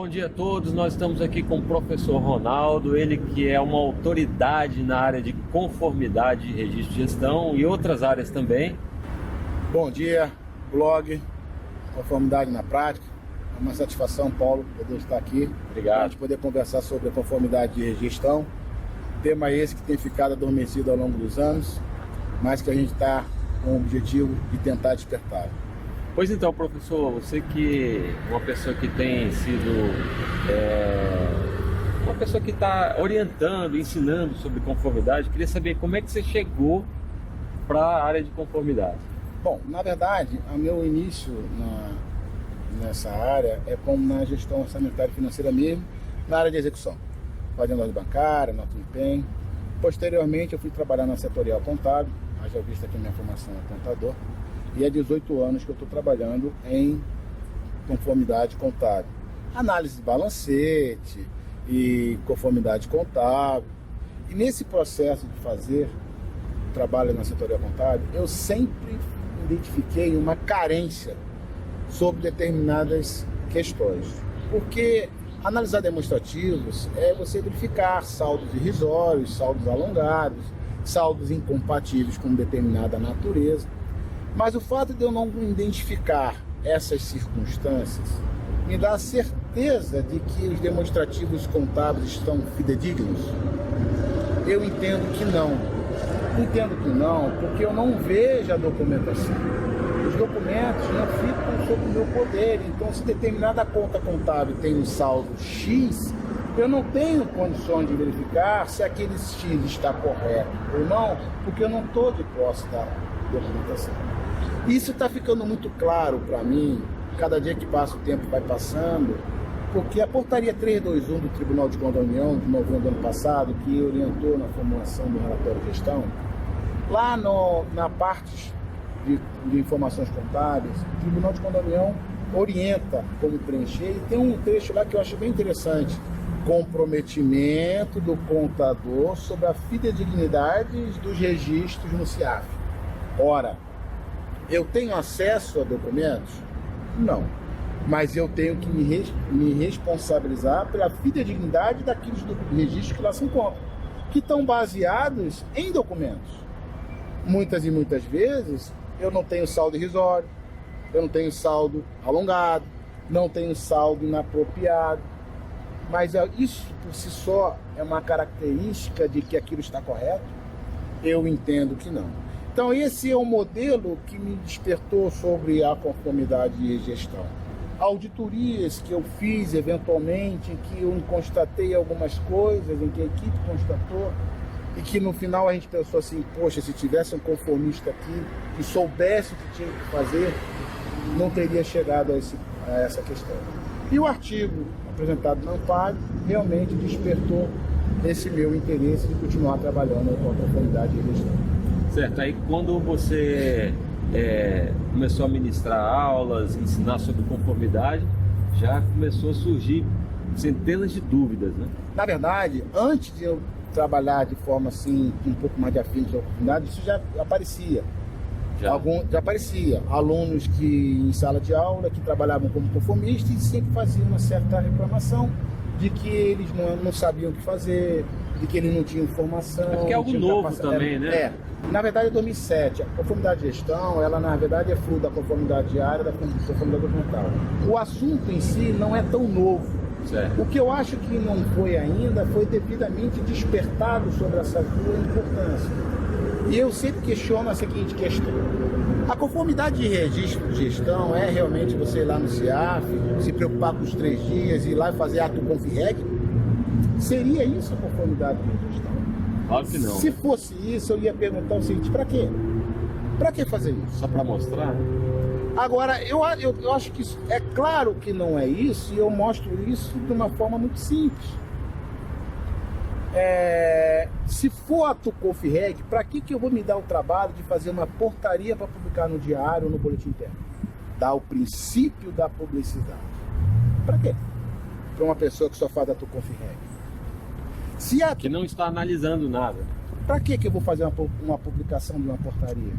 Bom dia a todos, nós estamos aqui com o professor Ronaldo, ele que é uma autoridade na área de conformidade de registro de gestão e outras áreas também. Bom dia, blog, Conformidade na Prática. É uma satisfação, Paulo, poder estar aqui. Obrigado. Para a gente poder conversar sobre a conformidade de gestão. Tema esse que tem ficado adormecido ao longo dos anos, mas que a gente está com o objetivo de tentar despertar. Pois então, professor, você que é uma pessoa que tem sido uma pessoa que está orientando, ensinando sobre conformidade, queria saber como é que você chegou para a área de conformidade. Bom, na verdade, o meu início nessa área é como na gestão orçamentária e financeira mesmo, na área de execução, fazendo ordem bancária, nota de empenho. Posteriormente, eu fui trabalhar na setorial contábil, já visto aqui minha formação é contador. E há 18 anos que eu estou trabalhando em conformidade contábil. Análise de balancete e conformidade contábil. E nesse processo de fazer trabalho na setorial contábil, eu sempre identifiquei uma carência sobre determinadas questões. Porque analisar demonstrativos é você verificar saldos irrisórios, saldos alongados, saldos incompatíveis com determinada natureza. Mas o fato de eu não identificar essas circunstâncias me dá a certeza de que os demonstrativos contábeis estão fidedignos? Eu entendo que não. Entendo que não, porque eu não vejo a documentação. Os documentos não ficam sob o meu poder. Então, se determinada conta contábil tem um saldo X, eu não tenho condições de verificar se aquele X está correto ou não, porque eu não estou de posse da documentação. Isso está ficando muito claro para mim, cada dia que passa o tempo vai passando, porque a portaria 321 do Tribunal de Contas da União, de novembro do ano passado, que orientou na formulação do relatório de gestão, lá na parte de informações contábeis, o Tribunal de Contas da União orienta como preencher, e tem um trecho lá que eu acho bem interessante: comprometimento do contador sobre a fidedignidade dos registros no CIAF. Ora, eu tenho acesso a documentos? Não. Mas eu tenho que me responsabilizar pela fidedignidade daqueles registros que lá se encontram, que estão baseados em documentos. Muitas e muitas vezes eu não tenho saldo irrisório, eu não tenho saldo alongado, não tenho saldo inapropriado. Mas isso por si só é uma característica de que aquilo está correto? Eu entendo que não. Então esse é o modelo que me despertou sobre a conformidade de gestão. Auditorias que eu fiz eventualmente, em que eu constatei algumas coisas, em que a equipe constatou, e que no final a gente pensou assim: poxa, se tivesse um conformista aqui que soubesse o que tinha que fazer, não teria chegado a essa questão. E o artigo apresentado na Amparo realmente despertou esse meu interesse de continuar trabalhando com a conformidade de gestão. Certo, aí quando você começou a ministrar aulas, ensinar sobre conformidade, já começou a surgir centenas de dúvidas, né? Na verdade, antes de eu trabalhar de forma assim, um pouco mais de afinidade com a conformidade, isso já aparecia. Já aparecia alunos que em sala de aula que trabalhavam como conformistas e sempre faziam uma certa reclamação de que eles não sabiam o que fazer, de que eles não tinham informação. É porque é algo novo também, né? Na verdade é 2007. A conformidade de gestão, ela na verdade é fruto da conformidade diária, da conformidade documental. O assunto em si não é tão novo. Certo. O que eu acho que não foi ainda foi devidamente despertado sobre essa sua importância. E eu sempre questiono a seguinte questão: a conformidade de registro de gestão é realmente você ir lá no CIAF, se preocupar com os 3 dias, ir lá e fazer ato confirreg? Seria isso a conformidade de gestão? Claro que não. Se fosse isso, eu ia perguntar o seguinte: para quê? Para que fazer isso? Só para mostrar? Agora, eu acho que isso, é claro que não é isso, e eu mostro isso de uma forma muito simples. Se for ato confireg, para que eu vou me dar o trabalho de fazer uma portaria para publicar no diário ou no boletim interno? Dá o princípio da publicidade. Para quê? Para uma pessoa que só faz ato confireg. Que não está analisando nada. Para que eu vou fazer uma publicação de uma portaria?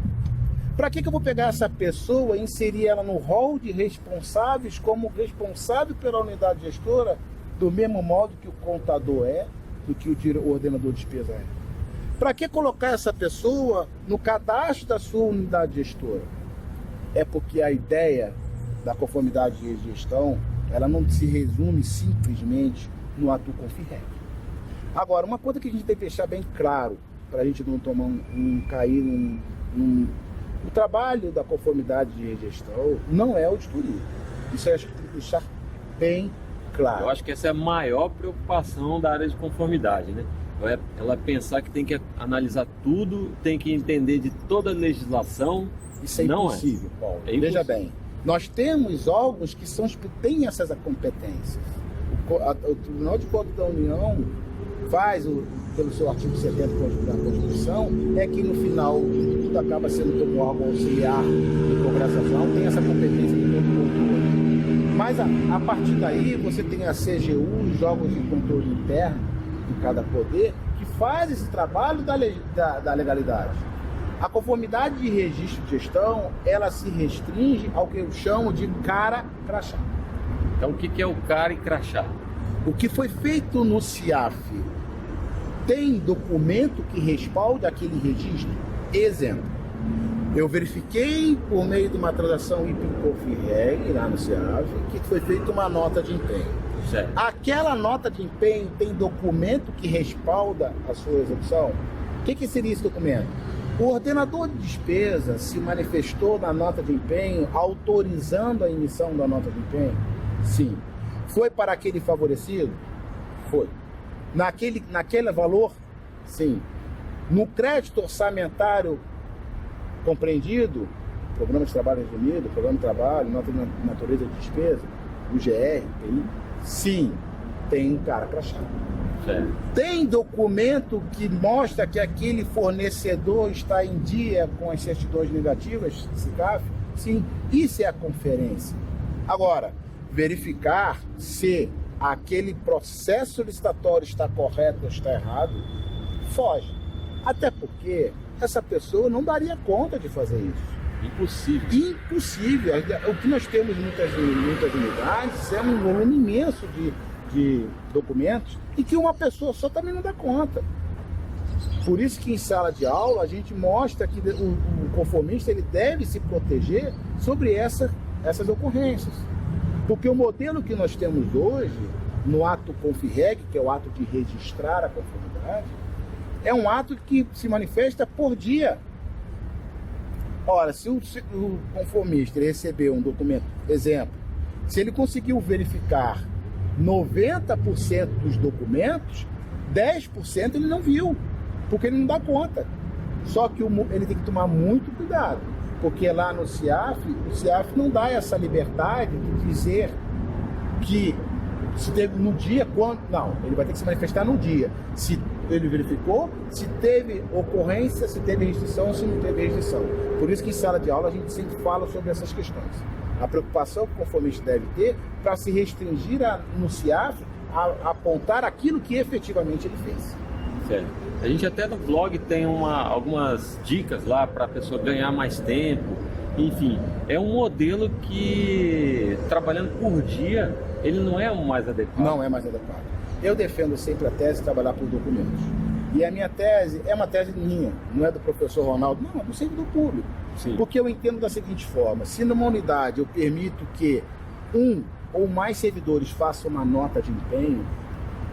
Para que eu vou pegar essa pessoa e inserir ela no rol de responsáveis como responsável pela unidade gestora, do mesmo modo que o contador é, do que o ordenador de despesa é? Para que colocar essa pessoa no cadastro da sua unidade gestora? É porque a ideia da conformidade de gestão, ela não se resume simplesmente no atu confirreg. Agora, uma coisa que a gente tem que deixar bem claro, para a gente não tomar cair o trabalho da conformidade de gestão não é auditoria. Isso eu acho que tem que deixar bem claro. Eu acho que essa é a maior preocupação da área de conformidade, né? Ela pensar que tem que analisar tudo, tem que entender de toda a legislação. Isso é impossível, Paulo. É impossível. Veja bem, nós temos órgãos que têm essas competências. O Tribunal de Contas da União faz, pelo seu artigo 70 da Constituição, é que no final de tudo acaba sendo como órgão auxiliar de programação, tem essa competência de controle. Mas a partir daí você tem a CGU, os órgãos de controle interno de cada poder, que faz esse trabalho da legalidade. A conformidade de registro de gestão, ela se restringe ao que eu chamo de cara crachá. Então o que é o cara e crachá? O que foi feito no CIAF tem documento que respalde aquele registro? Exemplo, eu verifiquei por meio de uma transação IPCOFIREG lá no CIAF que foi feita uma nota de empenho. Certo. Aquela nota de empenho tem documento que respalda a sua execução? O que seria esse documento? O ordenador de despesa se manifestou na nota de empenho autorizando a emissão da nota de empenho? Sim. Foi para aquele favorecido? Foi. Naquele valor? Sim. No crédito orçamentário compreendido, Programa de Trabalho Resumido, Programa de Trabalho, Nota de Natureza de Despesa, UGR, PI? Sim. Tem um cara crachá. Certo. Tem documento que mostra que aquele fornecedor está em dia com as certidões negativas, CICAF? Sim. Isso é a conferência. Agora, verificar se aquele processo licitatório está correto ou está errado, foge. Até porque essa pessoa não daria conta de fazer isso. Impossível. Impossível. O que nós temos em muitas unidades é um volume imenso de documentos e que uma pessoa só também não dá conta. Por isso que em sala de aula a gente mostra que o conformista ele deve se proteger sobre essas ocorrências. Porque o modelo que nós temos hoje, no ato confirreg, que é o ato de registrar a conformidade, é um ato que se manifesta por dia. Ora, se o conformista ele recebeu um documento, exemplo, se ele conseguiu verificar 90% dos documentos, 10% ele não viu, porque ele não dá conta. Só que ele tem que tomar muito cuidado, porque lá no CIAF, o CIAF não dá essa liberdade de dizer que se teve no dia, quando. Não, ele vai ter que se manifestar no dia. Se ele verificou, se teve ocorrência, se teve restrição, se não teve restrição. Por isso que em sala de aula a gente sempre fala sobre essas questões. A preocupação que o conformista deve ter para se restringir no CIAF a apontar aquilo que efetivamente ele fez. Certo. A gente até no blog tem algumas dicas lá para a pessoa ganhar mais tempo. Enfim, é um modelo que, trabalhando por dia, ele não é o mais adequado. Não é mais adequado. Eu defendo sempre a tese de trabalhar por documentos. E a minha tese é uma tese minha, não é do professor Ronaldo, não, é do servidor público. Sim. Porque eu entendo da seguinte forma: se numa unidade eu permito que um ou mais servidores façam uma nota de empenho,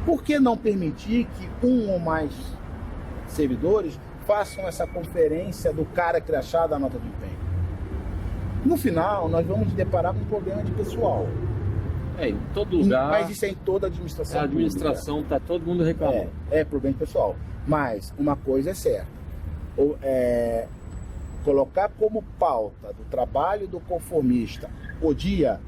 por que não permitir que um ou mais servidores façam essa conferência do cara crachá da nota de empenho? No final, nós vamos nos deparar com um problema de pessoal. Em todo lugar. Mas isso é em toda a administração. A administração está todo mundo reclamando. É problema de pessoal. Mas uma coisa é certa: colocar como pauta do trabalho do conformista o dia,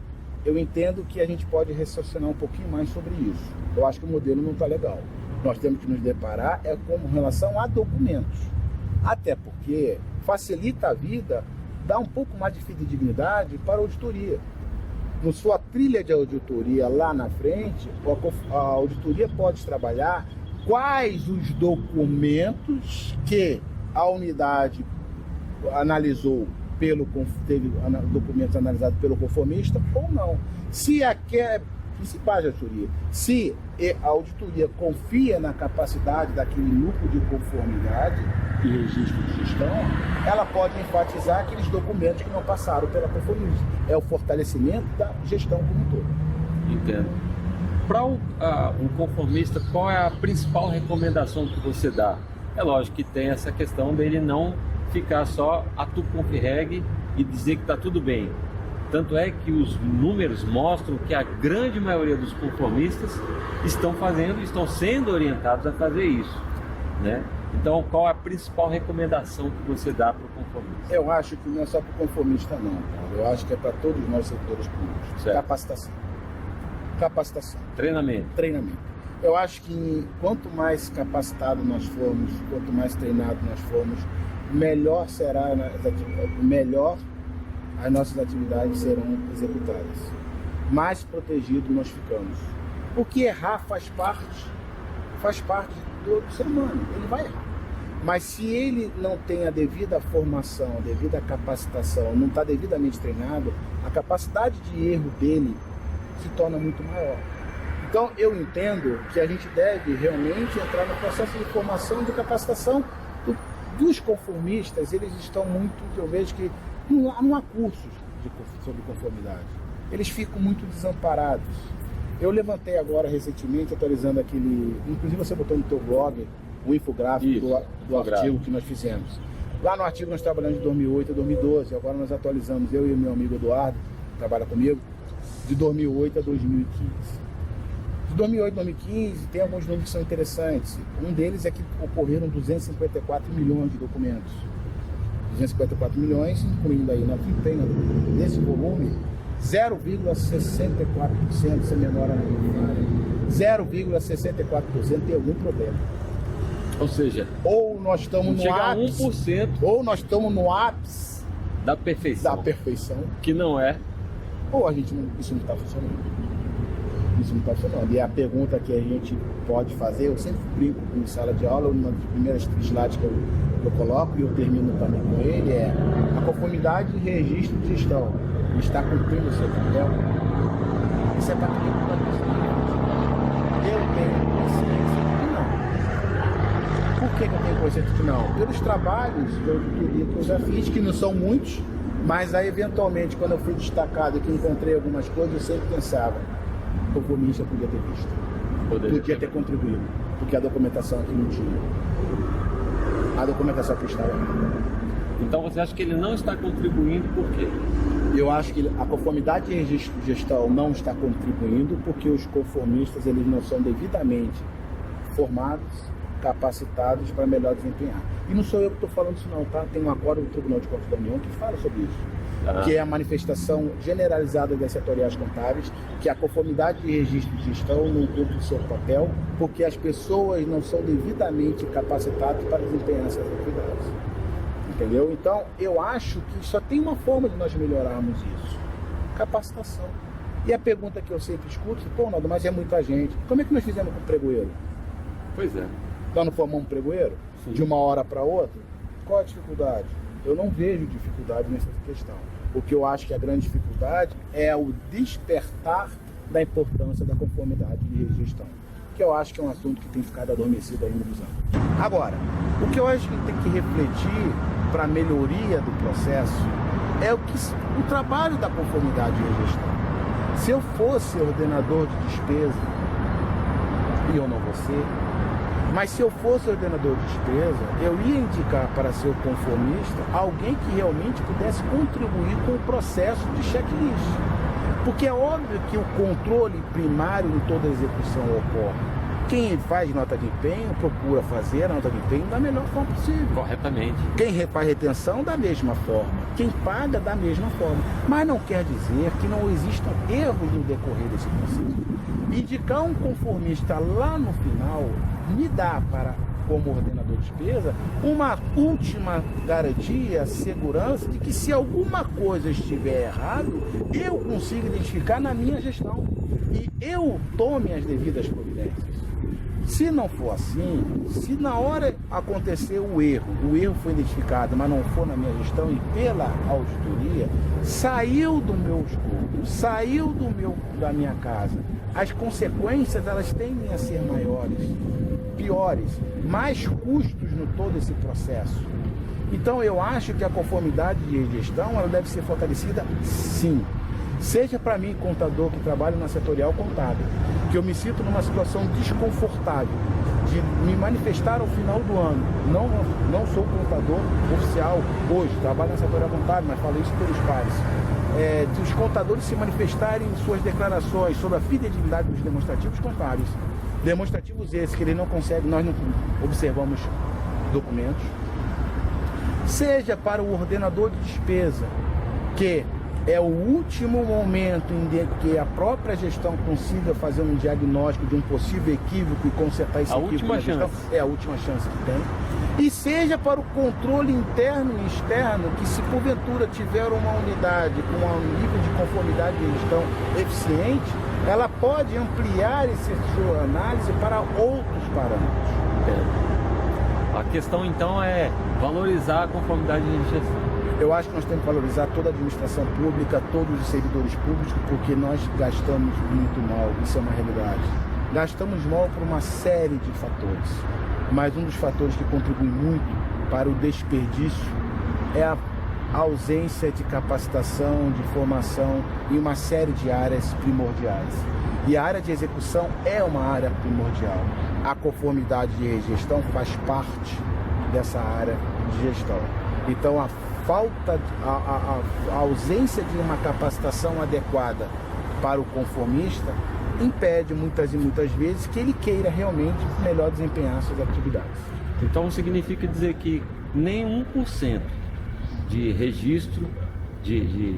eu entendo que a gente pode raciocinar um pouquinho mais sobre isso. Eu acho que o modelo não está legal. Nós temos que nos deparar com relação a documentos. Até porque facilita a vida, dá um pouco mais de fidedignidade para a auditoria. Na sua trilha de auditoria lá na frente, a auditoria pode trabalhar quais os documentos que a unidade analisou teve documentos analisados pelo conformista ou não. Se a auditoria, se a auditoria confia na capacidade daquele núcleo de conformidade e registro de gestão, ela pode enfatizar aqueles documentos que não passaram pela conformista. É o fortalecimento da gestão como um todo. Entendo. Para um conformista, qual é a principal recomendação que você dá? É lógico que tem essa questão dele não ficar só a tu confirregue e dizer que está tudo bem. Tanto é que os números mostram que a grande maioria dos conformistas estão sendo orientados a fazer isso, né? Então, qual é a principal recomendação que você dá para o conformista? Eu acho que não é só para o conformista, não, Paulo. Eu acho que é para todos nós setores públicos. Certo. Capacitação. Treinamento. Eu acho que quanto mais capacitado nós formos, quanto mais treinado nós formos, melhor será as nossas atividades serão executadas. Mais protegidos nós ficamos. Porque errar faz parte do ser humano, ele vai errar. Mas se ele não tem a devida formação, a devida capacitação, não está devidamente treinado, a capacidade de erro dele se torna muito maior. Então eu entendo que a gente deve realmente entrar no processo de formação e de capacitação dos conformistas. Eles estão muito, eu vejo que não há cursos sobre conformidade. Eles ficam muito desamparados. Eu levantei agora recentemente, atualizando aquele... Inclusive você botou no teu blog o infográfico do artigo que nós fizemos. Lá no artigo nós trabalhamos de 2008 a 2012. Agora nós atualizamos, eu e o meu amigo Eduardo, que trabalha comigo, de 2008 a 2015. De 2008 a 2015 tem alguns números que são interessantes. Um deles é que ocorreram 254 milhões de documentos. 254 milhões, incluindo aí na quinzena desse volume, 0,64%, se a memória não me falha, 0,64% tem algum problema. Ou seja, ou nós estamos no ápice, 1%, ou nós estamos no ápice da perfeição, que não é, ou isso não está funcionando. Isso não está funcionando. E a pergunta que a gente pode fazer, eu sempre brinco em sala de aula, uma das primeiras slides que eu coloco e eu termino também com ele, é a conformidade de registro de gestão está cumprindo o seu papel. Isso é para quem eu tenho consciência de que não. Por que eu tenho consciência de que não? Pelos trabalhos de auditoria que eu já fiz, que não são muitos, mas aí eventualmente quando eu fui destacado e que encontrei algumas coisas, eu sempre pensava, o conformista podia ter visto, podia ter contribuído, porque a documentação aqui não tinha. A documentação aqui estava. Então você acha que ele não está contribuindo por quê? Eu acho que a conformidade de registro de gestão não está contribuindo porque os conformistas eles não são devidamente formados, capacitados para melhor desempenhar. E não sou eu que estou falando isso não, tá? Tem um acordo do Tribunal de Contas da União que fala sobre isso. Que é a manifestação generalizada das setoriais contábeis, que a conformidade de registro de gestão não cumpre o seu papel, porque as pessoas não são devidamente capacitadas para desempenhar essas atividades. Entendeu? Então, eu acho que só tem uma forma de nós melhorarmos isso: capacitação. E a pergunta que eu sempre escuto, pô, Naldo, mas é muita gente. Como é que nós fizemos com o pregoeiro? Pois é. Nós não formamos um pregoeiro? Sim. De uma hora para outra? Qual a dificuldade? Eu não vejo dificuldade nessa questão. O que eu acho que a grande dificuldade é o despertar da importância da conformidade de gestão, que eu acho que é um assunto que tem ficado adormecido aí nos anos. Agora, o que eu acho que tem que refletir para a melhoria do processo é o trabalho da conformidade de gestão. Se eu fosse ordenador de despesa, e eu não vou ser, mas se eu fosse ordenador de despesa, eu ia indicar para ser o conformista alguém que realmente pudesse contribuir com o processo de checklist. Porque é óbvio que o controle primário em toda a execução ocorre. Quem faz nota de empenho procura fazer a nota de empenho da melhor forma possível. Corretamente. Quem faz retenção da mesma forma. Quem paga da mesma forma. Mas não quer dizer que não existam erros no decorrer desse processo. Indicar um conformista lá no final me dá para, como ordenador de despesa, uma última garantia, segurança de que se alguma coisa estiver errado, eu consigo identificar na minha gestão e eu tome as devidas providências. Se não for assim, se na hora acontecer o erro foi identificado, mas não for na minha gestão e pela auditoria, saiu do meu escopo, saiu da minha casa, as consequências elas tendem a ser maiores, piores, mais custos no todo esse processo. Então eu acho que a conformidade de gestão ela deve ser fortalecida sim. Seja para mim, contador que trabalha na setorial contábil, que eu me sinto numa situação desconfortável de me manifestar ao final do ano. Não sou contador oficial hoje, trabalho na setorial contábil, mas falei isso pelos pares. Dos contadores se manifestarem em suas declarações sobre a fidedignidade dos demonstrativos contábeis. Demonstrativos esses que ele não consegue, nós não observamos documentos. Seja para o ordenador de despesa, que é o último momento em que a própria gestão consiga fazer um diagnóstico de um possível equívoco e consertar esse equívoco na gestão. É a última chance que tem. E seja para o controle interno e externo, que se porventura tiver uma unidade com um nível de conformidade de gestão eficiente, ela pode ampliar essa sua análise para outros parâmetros. A questão então é valorizar a conformidade de gestão. Eu acho que nós temos que valorizar toda a administração pública, todos os servidores públicos, porque nós gastamos muito mal, isso é uma realidade. Gastamos mal por uma série de fatores, mas um dos fatores que contribui muito para o desperdício é a ausência de capacitação, de formação em uma série de áreas primordiais. E a área de execução é uma área primordial. A conformidade de gestão faz parte dessa área de gestão. Então, a ausência de uma capacitação adequada para o conformista impede muitas e muitas vezes que ele queira realmente melhor desempenhar suas atividades. Então significa dizer que nem 1% de registro de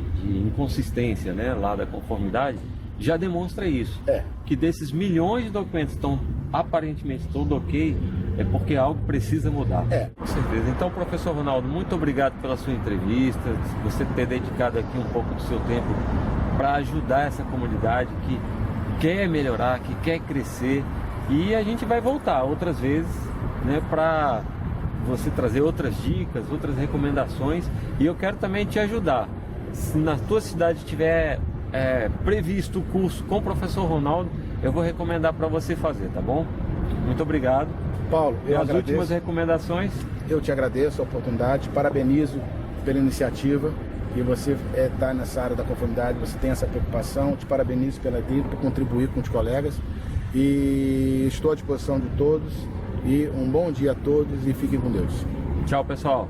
inconsistência, né, lá da conformidade já demonstra isso. Que desses milhões de documentos estão aparentemente tudo ok, é porque algo precisa mudar. Com certeza. Então, professor Ronaldo, muito obrigado pela sua entrevista, você ter dedicado aqui um pouco do seu tempo para ajudar essa comunidade que quer melhorar, que quer crescer, e a gente vai voltar outras vezes, né, para você trazer outras dicas, outras recomendações, e eu quero também te ajudar. Se na tua cidade tiver previsto o curso com o professor Ronaldo, eu vou recomendar para você fazer, tá bom? Muito obrigado. Paulo, eu As agradeço. últimas recomendações. Eu te agradeço a oportunidade, parabenizo pela iniciativa, e você está nessa área da conformidade, você tem essa preocupação, te parabenizo pela ideia, por contribuir com os colegas, e estou à disposição de todos, e um bom dia a todos, e fiquem com Deus. Tchau, pessoal.